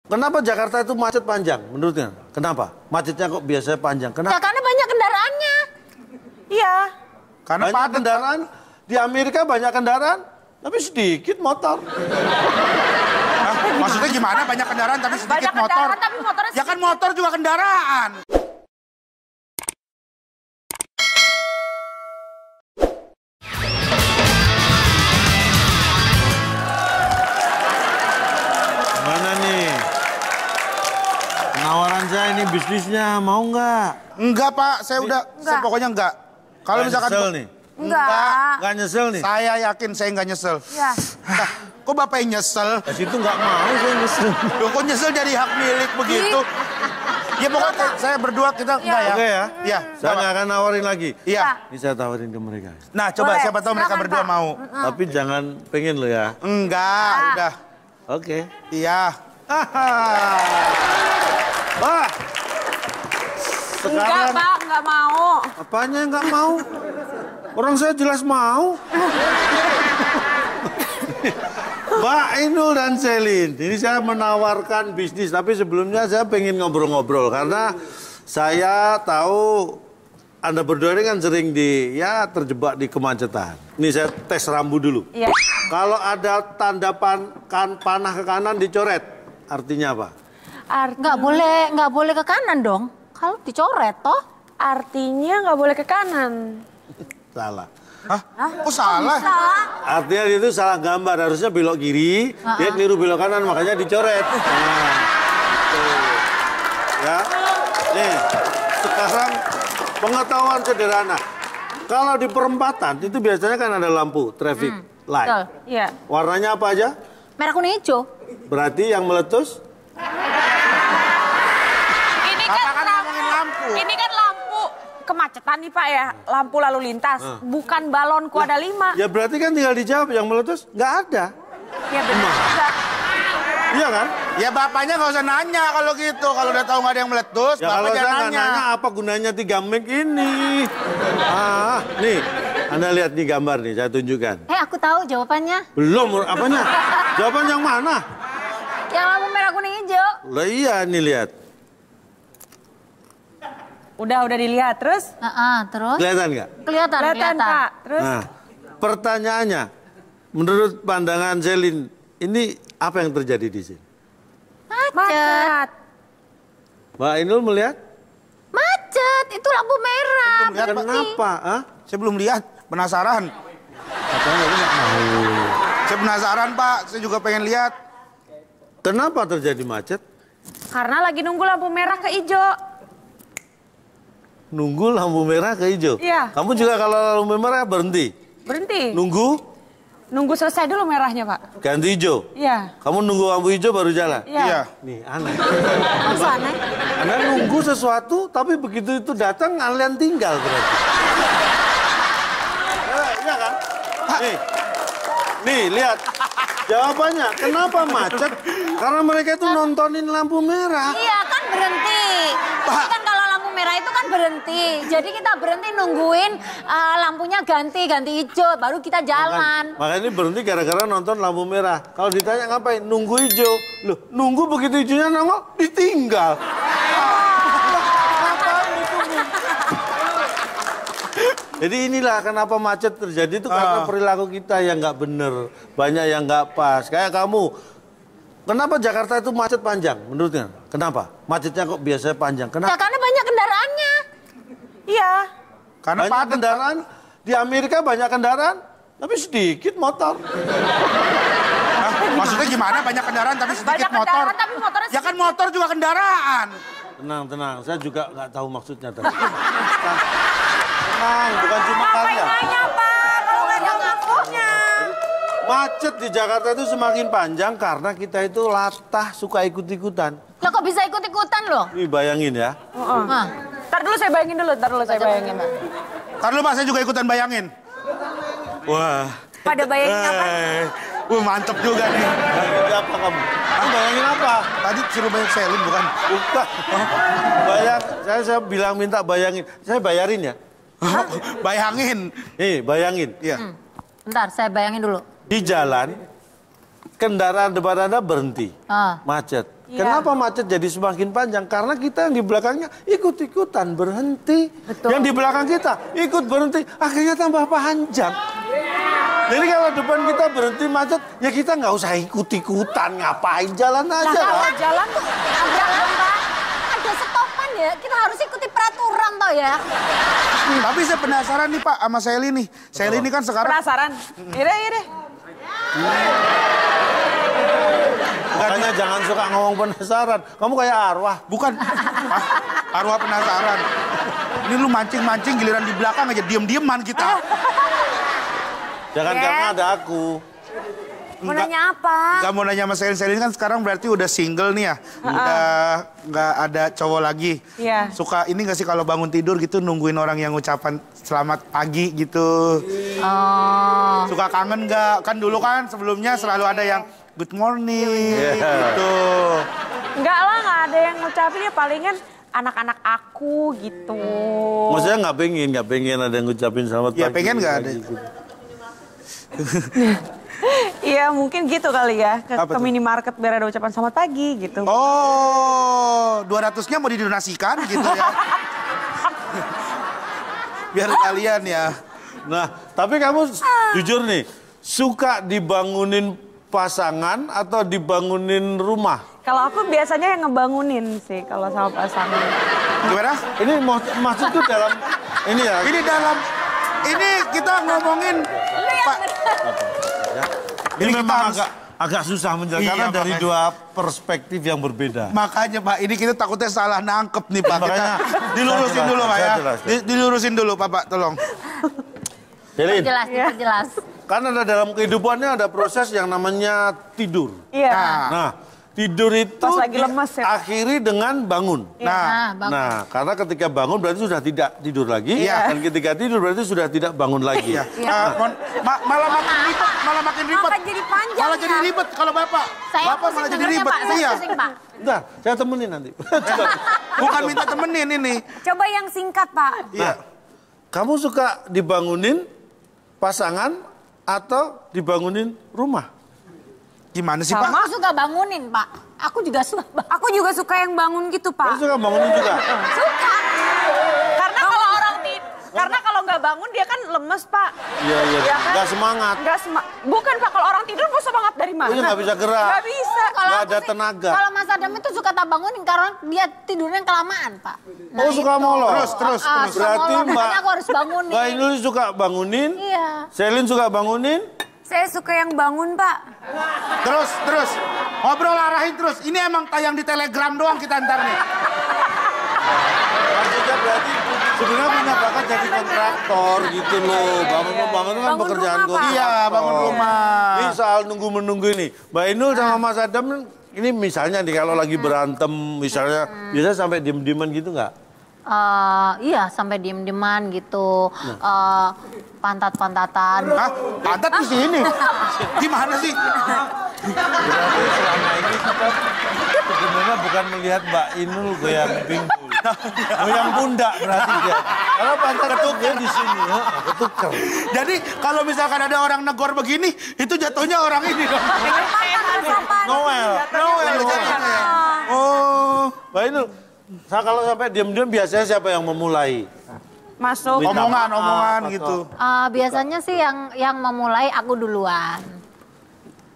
Kenapa Jakarta itu macet panjang menurutnya? Kenapa? Macetnya kok biasanya panjang? Kenapa? Ya karena banyak kendaraannya. Iya. Karena banyak kendaraan. Di Amerika banyak kendaraan, tapi sedikit motor. Hah? Maksudnya gimana? Banyak kendaraan tapi sedikit banyak motor? Kendaraan, tapi motornya ya kan motor juga kendaraan. Mana nih? Penawaran saya ini bisnisnya, mau nggak? Enggak, Pak. Saya udah, saya pokoknya enggak. Kalau misalkan... Nyesel nih? Enggak nyesel nih? Saya yakin saya enggak nyesel. Ya. Hah, kok Bapak yang nyesel? Di situ nggak mau saya nyesel. Loh, kok nyesel jadi hak milik begitu? Ya pokoknya saya berdua kita enggak ya. Oke ya? Iya. Saya nggak akan nawarin lagi. Iya. Ini saya tawarin ke mereka. Nah, coba Boleh. siapa tahu mereka Silakan, berdua Pak. mau. Tapi jangan pengen lo ya. Enggak, udah. Oke. Iya. Wah. Enggak, Sekarang Pak, enggak mau. apanya nggak mau? Orang saya jelas mau. Mbak Ainul dan Selin, ini saya menawarkan bisnis, tapi sebelumnya saya pengen ngobrol-ngobrol karena saya tahu Anda berdua ini kan sering terjebak di kemacetan. Ini saya tes rambu dulu. Iya. Kalau ada tanda panah ke kanan dicoret, artinya apa? Nggak boleh ke kanan dong. Kalau dicoret toh. Artinya nggak boleh ke kanan. Salah. Hah? Kok salah? Artinya itu salah gambar, harusnya belok kiri, dia keliru belok kanan, makanya dicoret. Nah, tuh. Ya, nih, sekarang pengetahuan sederhana. Kalau di perempatan, itu biasanya kan ada lampu, traffic light. Betul. Iya. Warnanya apa aja? Merah, kuning, hijau. Berarti yang meletus? Ini Apa kan kan ngomongin lampu? Ini kan lampu kemacetan nih Pak ya, lampu lalu lintas. Bukan balonku ada 5. Ya berarti kan tinggal dijawab, yang meletus nggak ada. Ya benar juga. Iya kan? Ya bapaknya nggak usah nanya kalau gitu. Kalau udah tahu nggak ada yang meletus, Ya bapak kalau saya jangan nggak nanya apa gunanya 3 mic ini. Nih, Anda lihat nih gambar nih, saya tunjukkan. Aku tahu jawabannya. Belum, apanya? Jawaban yang mana? Yang lampu merah, kuning, hijau. Lah iya, nih lihat. Udah dilihat terus? Terus? Kelihatan nggak? Kelihatan. Pak. Terus? Nah, pertanyaannya, menurut pandangan Selin, ini apa yang terjadi di sini? Macet. Mbak Ainul melihat? Macet, itu lampu merah. Belum lihat, Pak. Kenapa? Hah? Saya belum lihat, penasaran. Katanya lu nggak mau. Saya penasaran, Pak. Saya juga pengen lihat. Kenapa terjadi macet? Karena lagi nunggu lampu merah ke hijau. Nunggu lampu merah ke hijau? Iya. Kamu juga kalau lampu merah berhenti? Berhenti. Nunggu Selesai dulu merahnya Pak. ganti hijau? Iya. Kamu nunggu lampu hijau baru jalan? Iya. Nih, aneh. Masa aneh? Anda nunggu sesuatu, tapi begitu itu datang, kalian tinggal berarti. Iya kan? Nih, lihat. Jawabannya, kenapa macet? Karena mereka itu nontonin lampu merah. Iya kan berhenti. Tapi kan kalau lampu merah itu kan berhenti. Jadi kita berhenti nungguin lampunya ganti hijau, baru kita jalan. Makanya ini berhenti gara-gara nonton lampu merah. Kalau ditanya ngapain? Nunggu hijau. Loh, nunggu begitu hijaunya nongol, ditinggal. Jadi inilah kenapa macet terjadi itu karena perilaku kita yang nggak bener. Banyak yang nggak pas. Kayak kamu. Kenapa Jakarta itu macet panjang menurutnya? Kenapa? Macetnya kok biasanya panjang? Kenapa? Ya karena banyak kendaraannya. Iya. Karena Banyak padat. kendaraan. Di Amerika banyak kendaraan, tapi sedikit motor. Hah? Maksudnya gimana? Banyak kendaraan tapi sedikit Banyak motor? kendaraan tapi motornya Ya kan motor juga kendaraan. Tenang. Saya juga nggak tahu maksudnya tadi. Tenang, bukan cuma Ngapain kalian. nanya Pak? Kalau nggak ada ngakunya. Macet di Jakarta itu semakin panjang karena kita itu latah suka ikut-ikutan. Lo kok bisa ikut-ikutan loh? Ini bayangin ya. Nah, Ntar dulu saya bayangin dulu, Ntar dulu Pak, saya juga ikutan bayangin. Wah. Pada bayangin apa? Wah, mantep juga nih. Bayangin apa kamu? Kamu bayangin apa? Tadi suruh bayang Selin bukan? Bukan. Saya bilang minta bayangin. Saya bayarin ya. Bayangin. Nih, bayangin. Iya. bentar saya bayangin dulu. Di jalan, kendaraan depan Anda berhenti. Ah. Macet. Kenapa macet jadi semakin panjang? Karena kita yang di belakangnya ikut-ikutan berhenti. Betul. Yang di belakang kita ikut berhenti, akhirnya tambah panjang. Jadi kalau depan kita berhenti macet, ya kita nggak usah ikut-ikutan, ngapain jalan aja Nah, lah. kalau jalan tuh Jalan, Pak. Ada stopan ya, kita harus ikuti peraturan toh ya. Tapi saya penasaran nih Pak sama Sally nih. Sally ini kan sekarang penasaran. Iya. Makanya jangan suka ngomong penasaran. Kamu kayak arwah. bukan arwah penasaran. Ini lu mancing-mancing giliran di belakang aja diem-dieman kita. Jangan karena ada aku. Mau nanya apa? Gak mau nanya sama Sally ini kan sekarang berarti udah single nih ya. Udah nggak ada cowok lagi. Iya. Suka ini gak sih kalau bangun tidur gitu nungguin orang yang ucapan selamat pagi gitu. Oh. Suka kangen gak? Kan dulu kan sebelumnya selalu ada yang good morning gitu. Enggak lah, nggak ada yang ngucapin ya palingan anak-anak aku gitu. Maksudnya nggak pengen ada yang ngucapin selamat pagi. Ya pengen nggak ada. Iya mungkin gitu kali ya, ke Apa tuh? minimarket biar ada ucapan selamat pagi gitu. Oh, 200-nya mau didonasikan gitu ya. Biar kalian ya. Nah, tapi kamu jujur nih, suka dibangunin pasangan atau dibangunin rumah? Kalau aku biasanya yang ngebangunin sih kalau sama pasangan. Gimana? Ini maksudku dalam ini ya. Ini kita ngomongin Pak. Ini kita memang harus- agak susah menjelaskan Iya, karena dari makanya. dua perspektif yang berbeda. Makanya Pak, ini kita takutnya salah nangkep nih Pak. Kita Makanya, dilurusin saya dulu Pak ya. jelas. Dilurusin dulu Pak, tolong. Selin, Jelas. kan ada dalam kehidupannya ada proses yang namanya tidur. Iya. Nah, tidur itu Pas lagi lemes ya. akhiri dengan bangun. Nah, bangun. Nah, karena ketika bangun berarti sudah tidak tidur lagi, Iya. dan ketika tidur berarti sudah tidak bangun lagi. Iya. Malah makin ribet, Akan jadi panjang Malah jadi ya. ribet kalau Bapak. Saya Bapak pusing malah jadi dengernya, ribet. Pak. Saya Iya. pusing, Pak. Bentar, saya temenin nanti. Bukan minta temenin ini. Coba yang singkat, Pak. Iya. Kamu suka dibangunin pasangan atau dibangunin rumah? Gimana sih Pak? Aku suka bangunin, Pak. Aku juga suka. Aku juga suka yang bangun gitu, Kamu Pak. suka bangunin juga? Suka. Karena kalau orang karena kalau nggak bangun dia kan lemes Pak. Iya, Ya kan? nggak semangat. Bukan Pak, kalau orang tidur mau semangat dari mana? Iya, nggak bisa gerak. Nggak bisa. Nggak aku ada sih, tenaga. Kalau Mas Adam itu suka tak bangunin karena dia tidurnya kelamaan, Pak. Oh, suka molor? Terus. suka Berarti molor, Mbak, makanya aku harus bangunin. Mbak Inul suka bangunin, Iya. Selin suka bangunin. Saya suka yang bangun, Pak. Terus. Ngobrol arahin terus. Ini emang tayang di Telegram doang kita ntar nih. Maksudnya berarti sebenarnya punya bakat jadi kontraktor gitu loh. Bangun kan Bangun pekerjaan rumah, Pak. kontraktor. Iya, bangun rumah. Ini soal nunggu-menunggu ini. Mbak Inul sama Mas Adam ini misalnya nih kalau lagi berantem misalnya biasanya sampai diem-dieman gitu nggak? Iya, sampai diem-dieman gitu. Pantat-pantatan. Hah? Pantat di sini. Gimana sih? Berarti selama ini kita sebenarnya bukan melihat Mbak Inul goyang pinggul. Goyang pundak berarti dia. Kalau pantat dia di sini, ketuker. Jadi kalau misalkan ada orang negor begini, itu jatuhnya orang ini dong. Noel. jatuhnya ya. Oh. Mbak Inul, kalau sampai diam-diam biasanya siapa yang memulai? Masuk. Minta Omongan maaf gitu. Biasanya sih yang memulai aku duluan.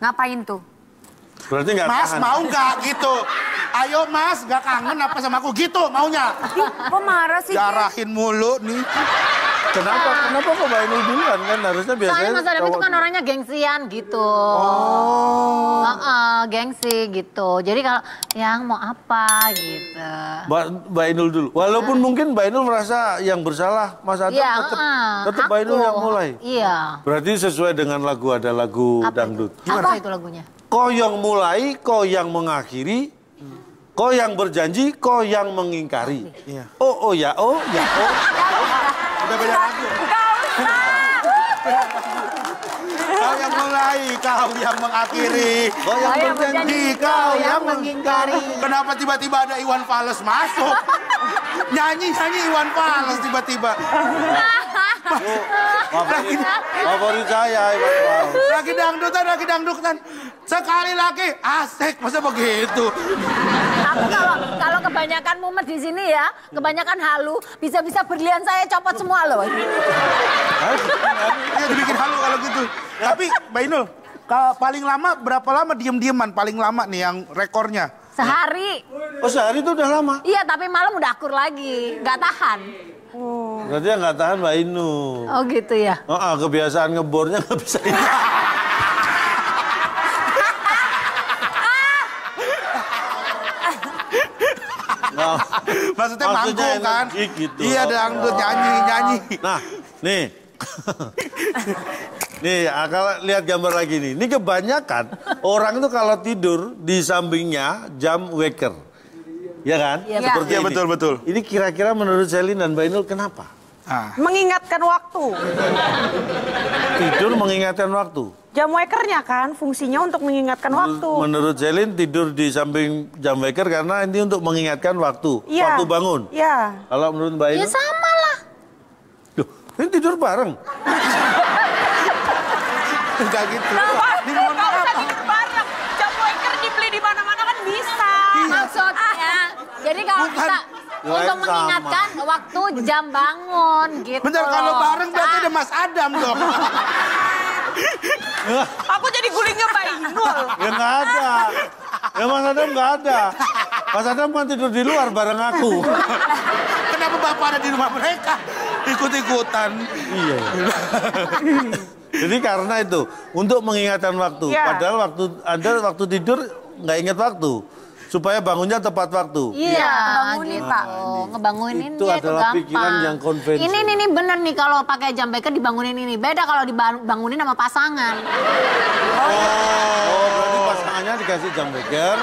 Ngapain tuh? Berarti nggak Mas tahan. mau nggak gitu? Ayo Mas, nggak kangen apa sama aku gitu maunya? Kok marah sih? Jarahin mulu nih. Kenapa kok Mbak Inul duluan kan harusnya biasanya Soalnya Mas Adam itu cowok kan dulu. orangnya gengsian gitu. Oh. Gengsi gitu. Jadi kalau yang mau apa gitu. Mbak Inul dulu. Walaupun mungkin Mbak Inul merasa yang bersalah, Mas Adam Iya, tetap Mbak Inul aku. yang mulai. Iya. Berarti sesuai dengan ada lagu dangdut. Apa itu lagunya? Kau yang mulai, kau yang mengakhiri, kau yang berjanji, kau yang mengingkari. Iya. Oh ya, oh. Udah beda lagu. Kau yang mulai, kau yang mengakhiri. Kau yang berjanji, kau yang mengingkari. Kenapa tiba-tiba ada Iwan Fals masuk? Nyanyi Iwan Fals tiba-tiba. Favorit saya, Iwan Fals. Lagi dangdutan. Sekali lagi, asik. Masa begitu? Aku kalau kebanyakan mumet di sini ya, kebanyakan halu, bisa-bisa berlian saya copot semua loh. Iya dibikin halu kalau gitu. Tapi Mbak Inul, paling lama berapa lama diem-dieman? Paling lama nih yang rekornya. Sehari. Oh sehari itu udah lama? Iya, tapi malam udah akur lagi, nggak tahan. Berarti yang nggak tahan Mbak Inu. Oh gitu ya? Kebiasaan ngebornya nggak bisa. Maksudnya manggung kan? Gitu. Iya, dangdut nyanyi. Nah, nih. Nih, kalau lihat gambar lagi nih. Ini kebanyakan orang itu kalau tidur di sampingnya jam waker. Ya kan? Iya, Seperti ini. Betul. Ini kira-kira menurut Selin dan Mbak Inul kenapa? Mengingatkan waktu. Tidur mengingatkan waktu. Jam wakernya kan fungsinya untuk mengingatkan waktu. Menurut Selin tidur di samping jam waker karena ini untuk mengingatkan waktu. Iya. Waktu bangun. Iya. Kalau menurut Mbak Inul? Ya sama lah. Duh, ini tidur bareng. Enggak gitu. Nggak usah tidur bareng. Jam waker dibeli di mana-mana kan bisa. Maksudnya, jadi kalau Bukan. kita untuk sama. mengingatkan waktu jam bangun gitu. Bentar, kalau bareng berarti ada Mas Adam dong. Aku jadi gulingnya Mbak Inul. Ya nggak ada. Ya Mas Adam nggak ada. Mas Adam kan tidur di luar bareng aku. Kenapa Bapak ada di rumah mereka? Ikut-ikutan. Iya. Jadi karena itu untuk mengingatkan waktu. Ya. Padahal waktu tidur nggak ingat waktu. Supaya bangunnya tepat waktu. Iya, ngebangunin, gitu. Pak. Ngebangunin Itu dia adalah gampang. pikiran yang konvensional. Ini bener nih kalau pakai jam beker dibangunin ini. Beda kalau dibangunin sama pasangan. Oh, berarti pasangannya dikasih jam beker.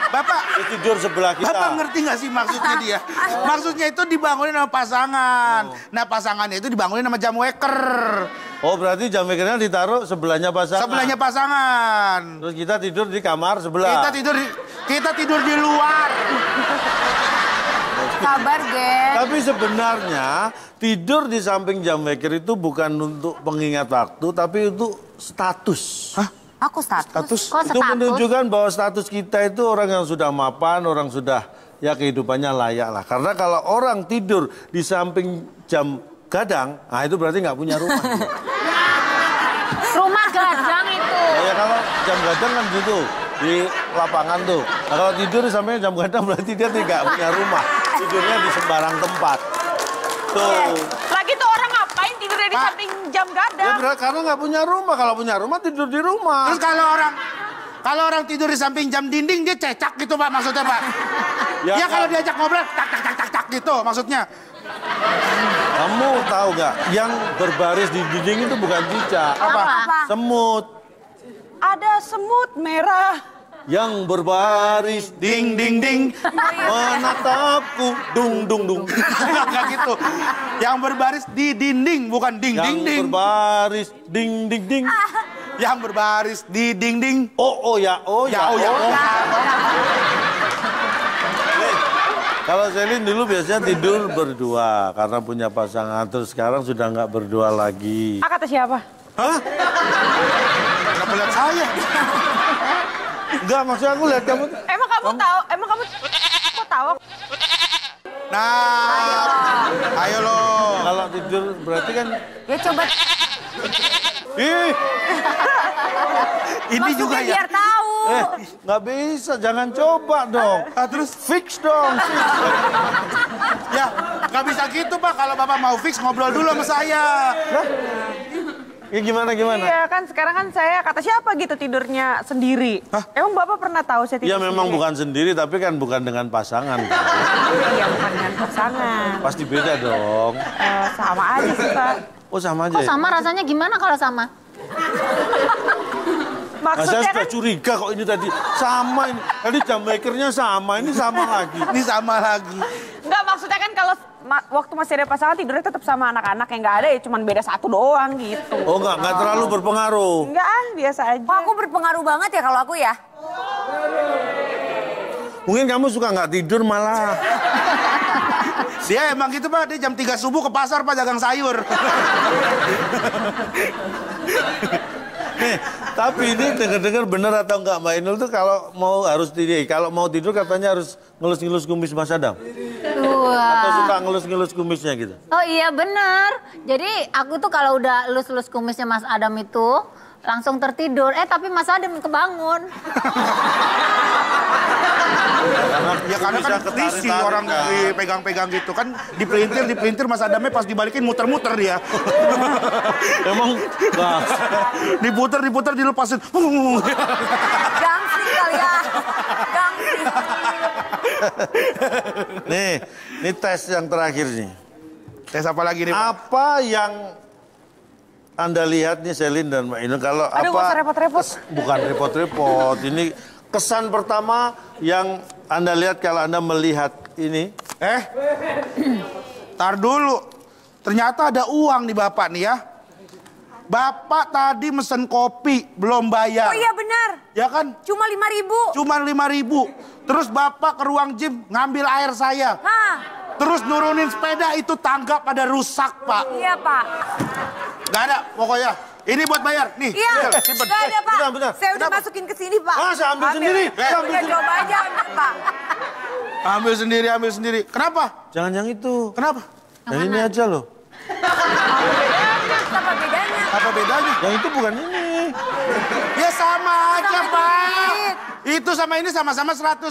Bapak, Dia tidur sebelah kita. Bapak ngerti nggak sih maksudnya dia? Maksudnya itu dibangunin sama pasangan. Nah pasangannya itu dibangunin sama jam waker. Oh, berarti jam bekernya ditaruh sebelahnya pasangan. Sebelahnya pasangan. Terus kita tidur di kamar sebelah. Kita tidur di luar. Sabar, Gen. Tapi sebenarnya tidur di samping jam waker itu bukan untuk pengingat waktu, tapi untuk status. Hah? Aku status. Kok Itu status? menunjukkan bahwa status kita itu orang yang sudah mapan, orang sudah ya kehidupannya layak lah. Karena kalau orang tidur di samping jam gadang, nah itu berarti nggak punya rumah. Rumah gadang itu. Ya kalau jam gadang kan gitu di lapangan tuh. Nah, kalau tidur di samping jam gadang berarti dia tidak punya rumah. Tidurnya di sembarang tempat. Tuh. Lagi tuh orang ngapain tidurnya di Pak. samping jam Ya gadang? karena nggak punya rumah. Kalau punya rumah tidur di rumah. Terus kalau orang tidur di samping jam dinding dia cecak gitu Pak maksudnya Pak. Ya kalau diajak ngobrol tak gitu maksudnya. Kamu tahu gak? Yang berbaris di dinding itu bukan cicak. Apa? Semut. Ada semut merah. Yang berbaris Ding ding ding. menatapku dung dung dung. Enggak gitu. Yang berbaris di dinding bukan ding Yang ding ding. berbaris ding ding ding. Yang berbaris di dinding. Oh ya. Nih, kalau Selin dulu biasanya tidur berdua karena punya pasangan. Terus sekarang sudah nggak berdua lagi. Kata siapa? Hah? Kenapa lihat saya? Enggak, maksudnya aku lihat kamu. Emang kamu tahu? Emang kamu kok tahu? Nah, ayo lo. Kalau tidur berarti kan. Ya coba. Ih, Ini juga ya. Biar tahu. nggak bisa, jangan coba dong. Terus Fix dong. Fix. ya nggak bisa gitu Pak. Kalau Bapak mau fix ngobrol dulu sama saya. Ya gimana? Iya kan sekarang kan saya kata siapa gitu tidurnya sendiri. Hah? Emang Bapak pernah tahu saya tidur Ya memang sendiri? bukan sendiri, tapi kan bukan dengan pasangan. Kan? Iya bukan dengan pasangan. Pasti beda dong. Sama aja sih Pak. Oh sama aja. Kok sama rasanya gimana kalau sama? Nah, saya Maksudnya sudah kan curiga kok ini tadi sama ini. Tadi jam makernya sama, ini sama lagi. Ini sama lagi. enggak maksudnya kan kalau waktu masih ada pasangan tidurnya tetap sama anak-anak yang nggak ada ya cuman beda satu doang gitu. Oh nggak terlalu berpengaruh. Enggak biasa aja. Kok aku berpengaruh banget ya kalau aku ya? Mungkin kamu suka nggak tidur malah. Dia emang gitu Pak, dia jam 3 subuh ke pasar Pak dagang sayur. Nih, tapi ini dengar-dengar bener atau enggak Mbak Inul tuh kalau mau harus tidur, kalau mau tidur katanya harus ngelus-ngelus kumis Mas Adam. Atau suka ngelus-ngelus kumisnya gitu. Oh iya bener. Jadi aku tuh kalau udah elus-elus kumisnya Mas Adam itu langsung tertidur. Tapi Mas Adam kebangun. Karena kan risi orang dipegang-pegang gitu kan, dipelintir Mas Adamnya pas dibalikin muter-muter dia. Emang diputer dilepasin. Gangsi kali ya. Gangsi. Nih, ini tes yang terakhir nih. Tes apa lagi nih Pak? Apa yang Anda lihat nih Selin dan Mbak Inul kalau Aduh, gak usah repot-repot. Bukan repot-repot, ini kesan pertama yang Anda lihat kalau Anda melihat ini. Tar dulu. Ternyata ada uang nih Bapak nih ya. Bapak tadi mesen kopi, belum bayar. Oh iya benar. Ya kan? Cuma 5.000. Cuma 5.000. Terus Bapak ke ruang gym ngambil air saya. Hah? Terus nurunin sepeda itu tangga pada rusak Pak. Iya Pak. Gak ada pokoknya. Ini buat bayar. Nih. Iya. Simpen. Gak ada Pak. Bentar. Saya udah masukin ke sini Pak. Ah, saya ambil sendiri. Udah coba aja Pak. Ambil sendiri. Kenapa? Jangan yang itu. Kenapa? Yang ini aja loh. Apa bedanya? Apa bedanya? Yang itu bukan ini. Ya sama aja Pak. Itu sama ini sama-sama 100.000.